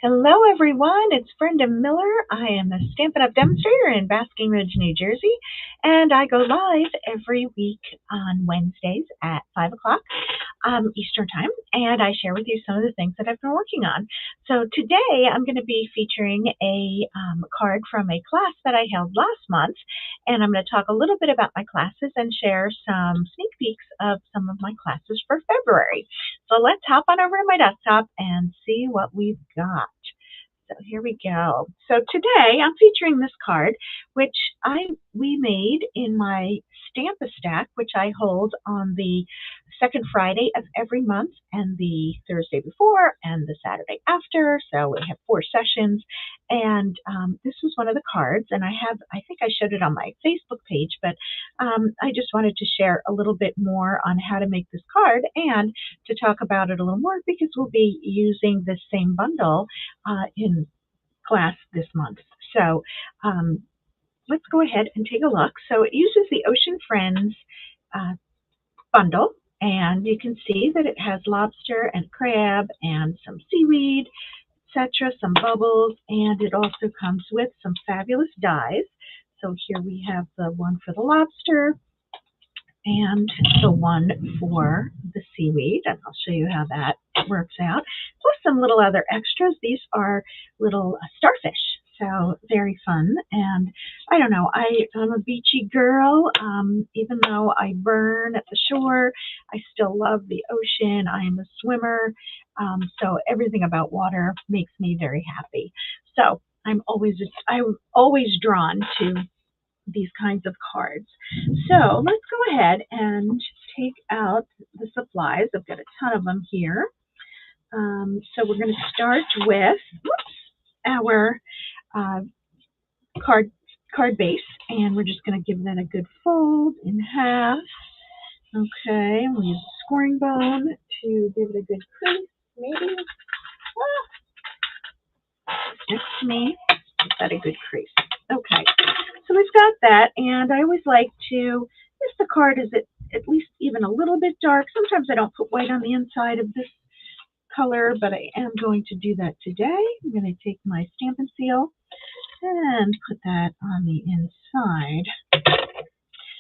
Hello, everyone. It's Brenda Miller. I am a Stampin' Up! Demonstrator in Basking Ridge, New Jersey, and I go live every week on Wednesdays at 5 o'clock Eastern Time, and I share with you some of the things that I've been working on. So today I'm going to be featuring a card from a class that I held last month, and I'm going to talk a little bit about my classes and share some sneak peeks of some of my classes for February. So let's hop on over to my desktop and see what we've got. So here we go. So today I'm featuring this card, which we made in my Stamp-A-Stack, which I hold on the second Friday of every month and the Thursday before and the Saturday after. So we have 4 sessions, and this was one of the cards, and I think I showed it on my Facebook page, but I just wanted to share a little bit more on how to make this card and to talk about it a little more because we'll be using this same bundle in class this month. So let's go ahead and take a look. So it uses the Ocean Friends bundle, and you can see that it has lobster and crab and some seaweed, etc., some bubbles, and it also comes with some fabulous dies. So here we have the one for the lobster and the one for the seaweed, and I'll show you how that works out. Plus some little other extras. These are little starfish, so very fun. And I don't know, I'm a beachy girl. Even though I burn at the shore, I still love the ocean. I am a swimmer, so everything about water makes me very happy. So I'm always drawn to these kinds of cards. So let's go ahead and take out the supplies. I've got a ton of them here. So we're going to start with our card base, and we're just going to give that a good fold in half. Okay, we'll use a scoring bone to give it a good crease, maybe. Next to me, give that a good crease. Okay, so we've got that, and I always like to, if the card is at least even a little bit dark, sometimes I don't put white on the inside of this color, but I am going to do that today. I'm going to take my Stampin' Seal and put that on the inside.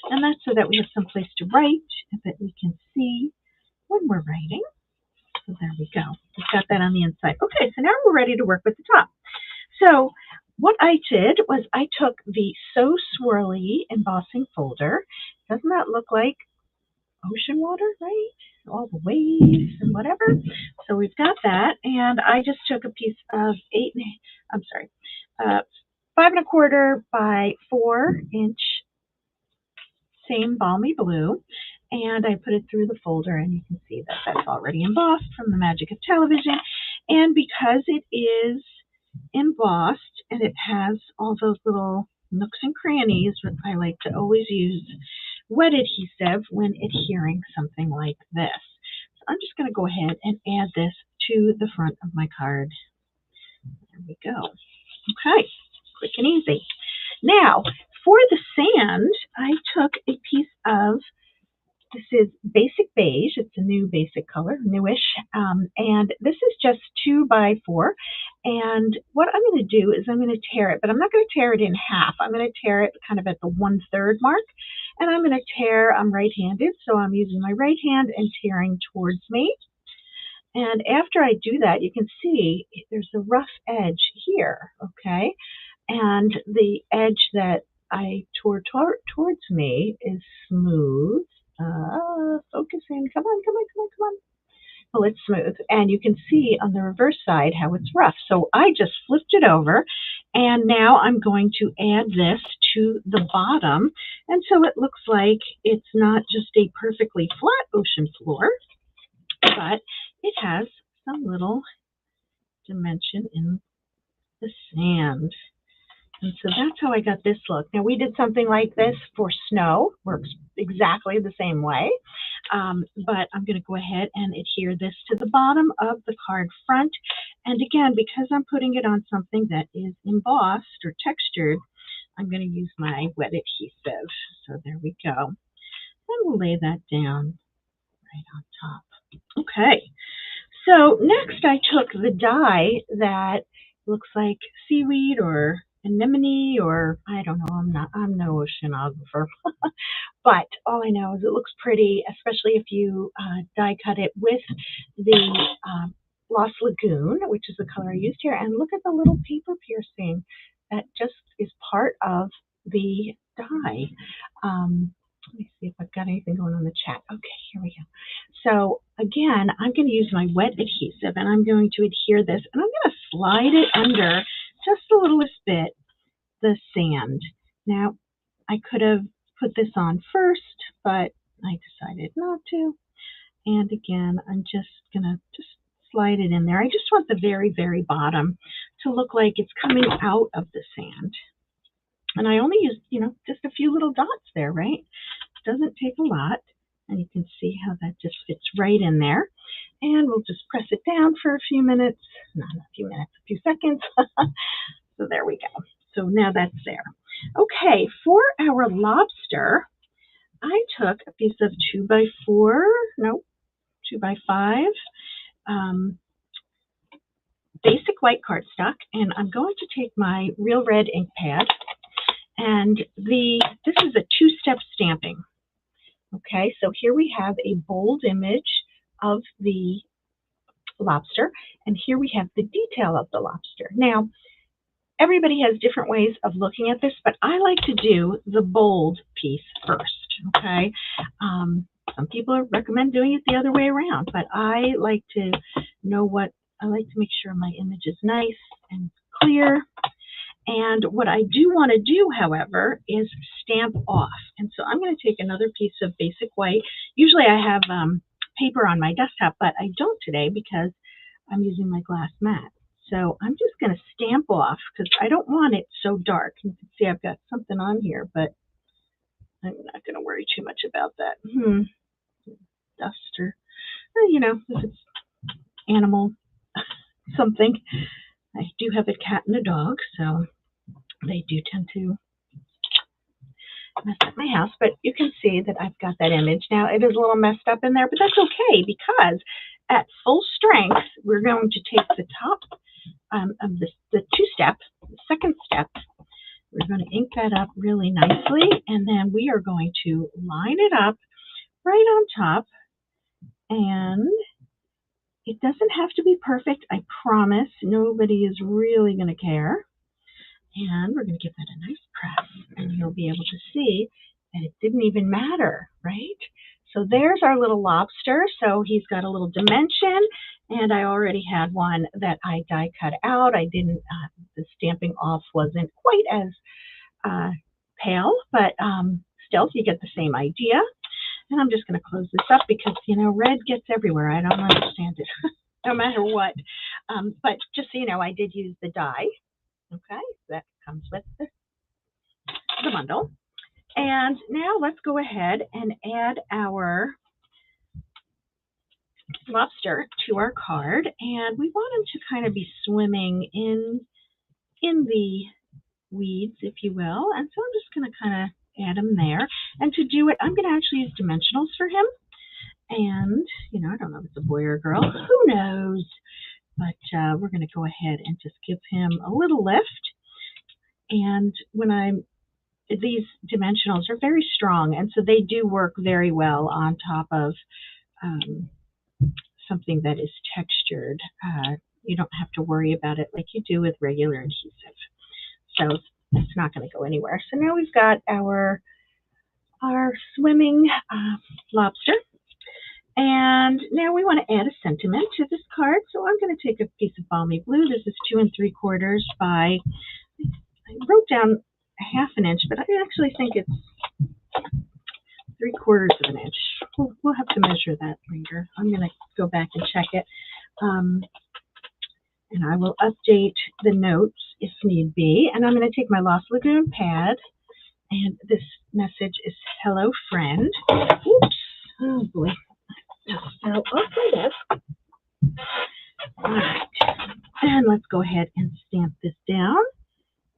And that's so that we have some place to write, and that we can see when we're writing. So there we go. We've got that on the inside. Okay, so now we're ready to work with the top. So what I did was I took the So Swirly embossing folder. Doesn't that look like ocean water, right? All the waves and whatever. So we've got that, and I just took a piece of 5¼ by 4-inch same Balmy Blue, and I put it through the folder, and you can see that that's already embossed from the magic of television. And because it is embossed and it has all those little nooks and crannies, I like to always use wet adhesive when adhering something like this. So I'm just going to go ahead and add this to the front of my card. There we go. Okay, quick and easy. Now, for the sand, I took a piece of, this is Basic Beige. It's a new basic color, newish, and this is just 2 by 4. And what I'm going to do is I'm going to tear it, but I'm not going to tear it in half. I'm going to tear it kind of at the 1/3 mark, and I'm going to tear. I'm right-handed, so I'm using my right hand and tearing towards me. And after I do that, you can see there's a rough edge here, okay? And the edge that I tore towards me is smooth. Focusing, come on. Well, it's smooth, and you can see on the reverse side how it's rough. So I just flipped it over, and now I'm going to add this to the bottom, and so it looks like it's not just a perfectly flat ocean floor, but it has some little dimension in the sand. And so that's how I got this look. Now, we did something like this for snow. Works exactly the same way. But I'm going to go ahead and adhere this to the bottom of the card front. And again, because I'm putting it on something that is embossed or textured, I'm going to use my wet adhesive. So there we go. And we'll lay that down right on top. Okay. So next I took the die that looks like seaweed or anemone or I don't know, I'm no oceanographer. But all I know is it looks pretty, especially if you die cut it with the Lost Lagoon, which is the color I used here. And look at the little paper piercing that just is part of the die. Let me see if I've got anything going on in the chat. Okay, here we go. So again, I'm going to use my wet adhesive and I'm going to adhere this and I'm going to slide it under just the littlest bit, the sand. Now, I could have put this on first, but I decided not to. And again, I'm just going to just slide it in there. I just want the very, very bottom to look like it's coming out of the sand. And I only used, just a few little dots there, right? It doesn't take a lot. And you can see how that just fits right in there. And we'll just press it down for a few minutes. Not a few minutes, a few seconds. So there we go. So now that's there. Okay, for our lobster, I took a piece of 2x5 basic white cardstock, and I'm going to take my real red ink pad, and this is a two-step stamping. Okay, so here we have a bold image of the lobster, and here we have the detail of the lobster. Now, everybody has different ways of looking at this, but I like to do the bold piece first, okay? Some people recommend doing it the other way around, but I like to make sure my image is nice and clear. And what I do want to do, however, is stamp off. And so I'm going to take another piece of basic white. Usually I have paper on my desktop, but I don't today because I'm using my glass mat. So I'm just going to stamp off because I don't want it so dark. You can see I've got something on here, but I'm not going to worry too much about that. Dust or, if it's animal something. I do have a cat and a dog, so they do tend to mess up my house. But you can see that I've got that image. Now, it is a little messed up in there, but that's okay because at full strength, we're going to take the top of the two-step, the second step. We're going to ink that up really nicely, and then we are going to line it up right on top. And it doesn't have to be perfect, I promise. Nobody is really going to care. And we're going to give that a nice press, and you'll be able to see that it didn't even matter, right? So there's our little lobster. So he's got a little dimension, and I already had one that I die cut out. I didn't, the stamping off wasn't quite as pale, but still you get the same idea. And I'm just going to close this up because, red gets everywhere. I don't understand it, no matter what. But just so you know, I did use the die. Okay, that comes with the bundle. And now let's go ahead and add our lobster to our card. And we want him to kind of be swimming in the weeds, if you will. And so I'm just going to kind of add him there. And to do it, I'm going to actually use dimensionals for him. And, I don't know if it's a boy or a girl. Who knows? But we're going to go ahead and just give him a little lift. And these dimensionals are very strong, and so they do work very well on top of something that is textured. You don't have to worry about it like you do with regular adhesive. So it's not going to go anywhere. So now we've got our swimming lobster. And now we want to add a sentiment to this card. So I'm going to take a piece of Balmy Blue. This is 2 3/4 by, I wrote down a 1/2 inch, but I actually think it's 3/4 of an inch. We'll have to measure that later. I'm going to go back and check it. And I will update the notes if need be. And I'm going to take my Lost Lagoon pad. And this message is, hello, friend. Oops. Oh, boy. Just fell off my desk. All right. And let's go ahead and stamp this down.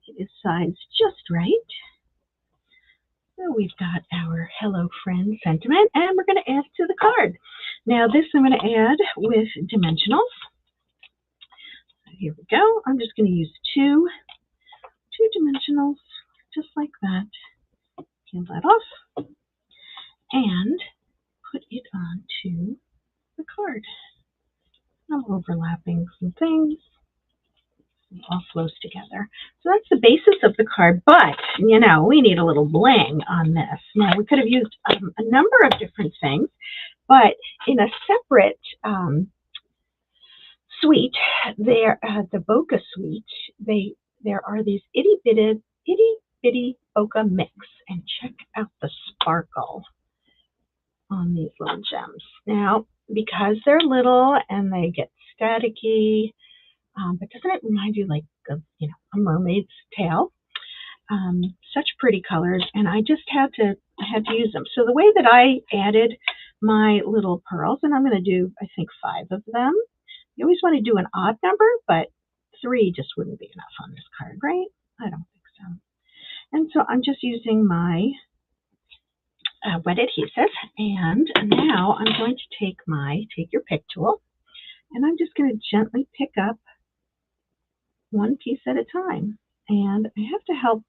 It is sized just right. So we've got our Hello Friend sentiment, and we're going to add to the card. Now this I'm going to add with dimensionals. Here we go. I'm just going to use two dimensionals, just like that. Peel that off and put it onto the card. I'm overlapping some things. It all flows together. So that's the basis of the card, but, you know, we need a little bling on this. Now, we could have used a number of different things, but in a separate suite, the Bokeh suite, there are these itty bitty Bokeh mix, and check out the sparkle on these little gems. Now, because they're little and they get staticky, but doesn't it remind you like of, you know, a mermaid's tail? Such pretty colors, and I had to use them. So the way that I added my little pearls, and I'm going to do, I think, 5 of them. You always want to do an odd number, but 3 just wouldn't be enough on this card, right? I don't think so. And so I'm just using my wet adhesive, and now I'm going to take your pick tool, and I'm just going to gently pick up one piece at a time, and I have to help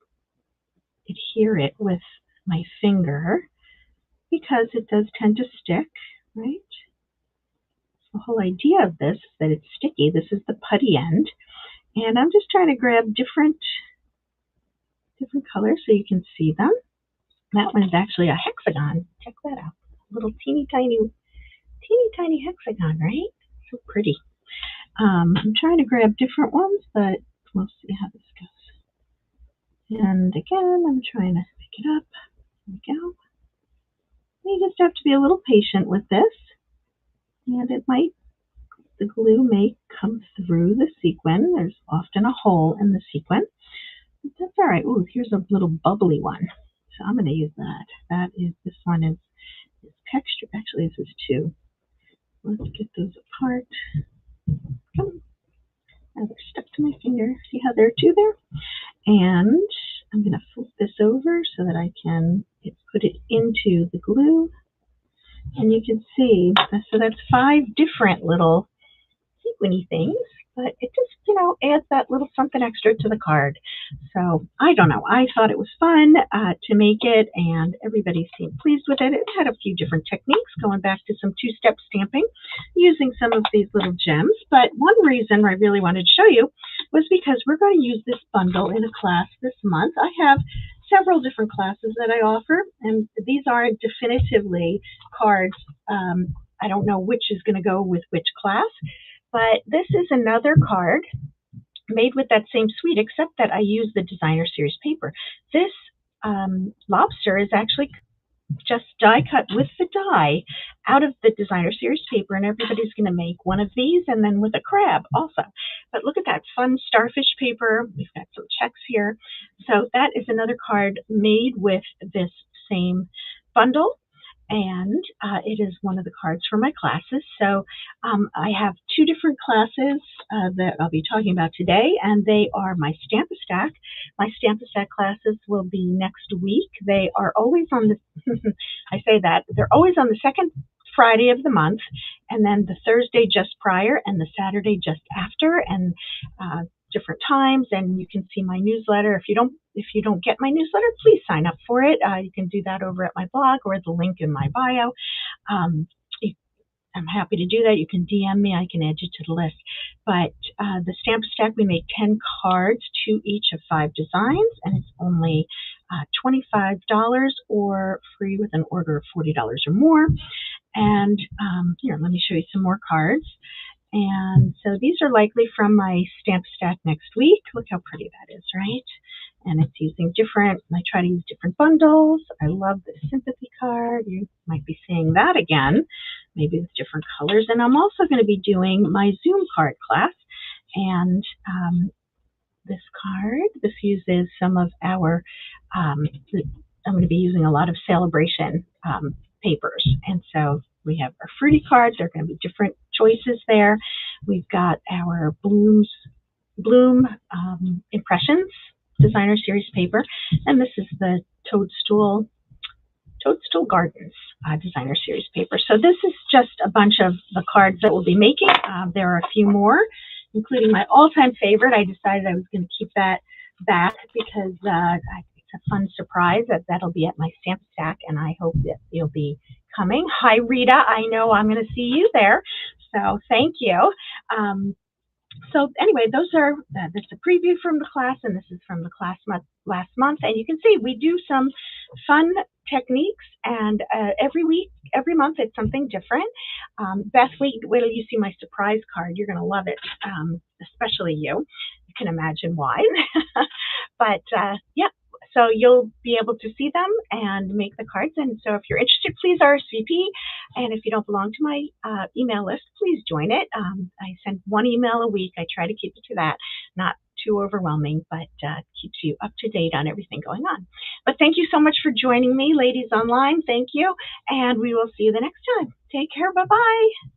adhere it with my finger because it does tend to stick, right? The whole idea of this is that it's sticky. This is the putty end, and I'm just trying to grab different colors so you can see them. That one is actually a hexagon. Check that out. A little teeny tiny hexagon, right? So pretty. I'm trying to grab different ones, but we'll see how this goes. And again, I'm trying to pick it up. There we go. You just have to be a little patient with this, and the glue may come through the sequin. There's often a hole in the sequin. That's all right. Ooh, here's a little bubbly one. So I'm going to use that. This one is texture. Actually, this is 2. Let's get those apart. Come. Now they're stuck to my finger. See how there are 2 there? And I'm going to flip this over so that I can put it into the glue. And you can see, so that's 5 different little sequiny things, but it just, you know, adds that little something extra to the card. So I don't know. I thought it was fun to make it, and everybody seemed pleased with it. It had a few different techniques, going back to some 2-step stamping, using some of these little gems. But one reason I really wanted to show you was because we're going to use this bundle in a class this month. I have several different classes that I offer, and these aren't definitively cards. I don't know which is going to go with which class, but this is another card made with that same suite, except that I use the designer series paper. This lobster is actually just die cut with the die out of the designer series paper, and everybody's going to make one of these, and then with a crab also. But look at that fun starfish paper. We've got some checks here. So that is another card made with this same bundle, and it is one of the cards for my classes. So I have 2 different classes that I'll be talking about today, and they are my Stamp-A-Stack. My Stamp-A-Stack classes will be next week. They are always on the, I say that, they're always on the second Friday of the month, and then the Thursday just prior and the Saturday just after, and different times. And you can see my newsletter. If you don't get my newsletter, please sign up for it. You can do that over at my blog or the link in my bio. I'm happy to do that. You can DM me. I can add you to the list. But the Stamp-A-Stack, we make 10 cards, 2 each of 5 designs, and it's only $25 or free with an order of $40 or more. And here, let me show you some more cards. And so these are likely from my Stamp-A-Stack next week. Look how pretty that is, right? And it's using I try to use different bundles. I love the sympathy card. You might be seeing that again, maybe with different colors. And I'm also going to be doing my Zoom card class. And this uses some of our, I'm going to be using a lot of celebration papers. And so we have our fruity cards. There are going to be different choices there. We've got our Bloom Impressions designer series paper, and this is the toadstool Toadstool Gardens Designer Series paper. So this is just a bunch of the cards that we'll be making. There are a few more, including my all-time favorite. I decided I was going to keep that back because it's a fun surprise that'll be at my stamp stack, and I hope that you'll be coming. Hi, Rita. I know I'm going to see you there, so thank you. So anyway, that's a preview from the class, and this is from the class last month. And you can see we do some fun techniques, and every month it's something different. Beth, wait till you see my surprise card. You're going to love it, especially you. You can imagine why. But yeah. So you'll be able to see them and make the cards. And so if you're interested, please RSVP. And if you don't belong to my email list, please join it. I send one email a week. I try to keep it to that, not too overwhelming, but keeps you up to date on everything going on. But thank you so much for joining me, ladies online. Thank you. And we will see you the next time. Take care. Bye-bye.